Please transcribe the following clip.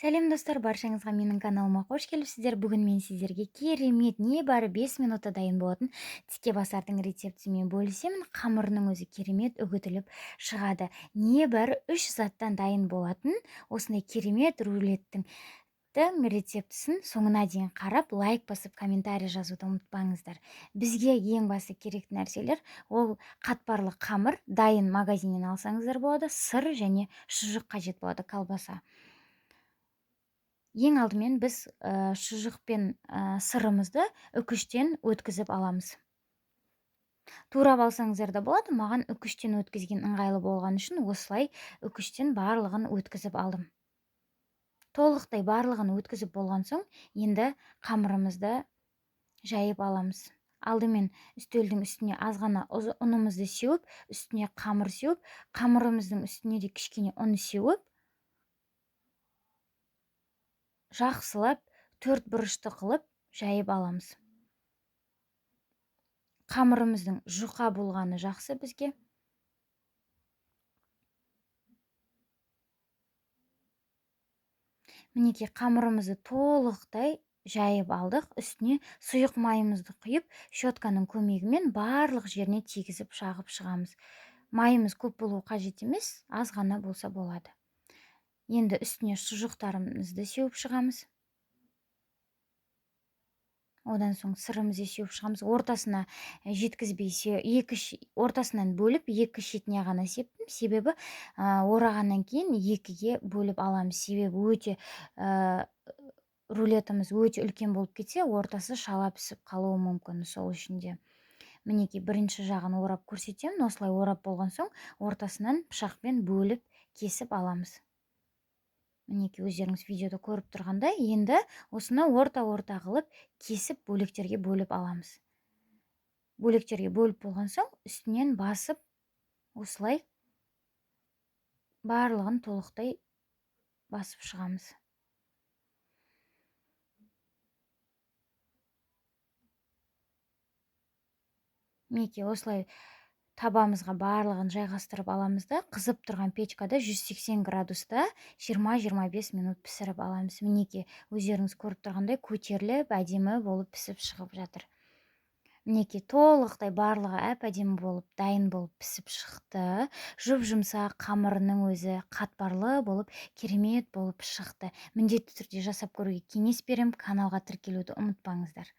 Сәлем достар, баршаңызға менің каналыма қош келіпсіздер. Бүгін мен сіздерге керемет небәрі 5 минутта дайын болатын тіке басардың рецептімен бөлісемін. Қамырының өзі керемет үгітіліп шығады. Небәрі 3 заттан дайын болатын осындай керемет рулеттің рецептісін соңына дейін қарап, лайк басып, комментарий жазуды ұмытпаңыздар. Бізге ең басты керекті нәрселер ол қатпарлы қамыр, дайын магазиннен алсаңыздар болады, сыр және шұжық қажет болады, колбаса. Ең алдымен біз шұжық пен сырымызды үкіштен өткізіп аламыз. Турап алсаңыздар да болады, маған үкіштен өткізген ыңғайлы болған үшін осылай үкіштен барлығын өткізіп алдым. Толықтай барлығын өткізіп болған соң, енді қамырымызды жайып аламыз. Алдымен үстелдің үстіне азғана ұнымызды сеуіп, үстіне қамыр сеуіп, қамырымыздың үстіне де кішкене ұн сеуіп, жақсылап төрт бұрышты қылып жайып аламыз. Қамырымыздың жұқа болғаны жақсы бізге. Мінекей қамырымызды толықтай жайып алдық. Үстіне сұйық майымызды құйып, щетканың көмегімен барлық жеріне тигізіп шағып шығамыз. Майымыз көп болу қажет емес, аз ғана болса болады. Енді үстіне шұжықтарымызды сеуіп шығамыз. Одан соң сырымызды сеуіп шығамыз. Ортасына жеткізбей ортасынан бөліп, екі шетіне ғана септім. Себебі орағаннан кейін екіге бөліп аламыз. Себебі өте рулетіміз өте үлкен болып кетсе, ортасы шала пісіп қалуы мүмкін. Сол үшін де мінекей бірінші жағын орап көрсетемін. Осылай орап болған соң, ортасынан пышақпен бөліп кесіп аламыз. Мінекей өздеріңіз видеода көріп тұрғандай, енді осыны орта-орта қылып кесіп бөлектерге бөліп аламыз. Бөлектерге бөліп болған соң, үстінен басып, осылай барлығын толықтай басып шығамыз. Мінекей осылай табамызға барлығын жайғастырып аламыз да, қызып тұрған печкада 180 градуста 20-25 минут пісіріп аламыз. Мінекей өздеріңіз көріп тұрғандай көтеріліп, әдемі болып пісіп шығып жатыр. Мінекей толықтай барлығы әп-әдемі болып, дайын болып пісіп шықты. Жұп-жұмсақ қамырының өзі қатпарлы болып, керемет болып шықты. Міндетті түрде жасап көруге кеңес беремін. Каналға тіркелуді ұмытпаңыздар.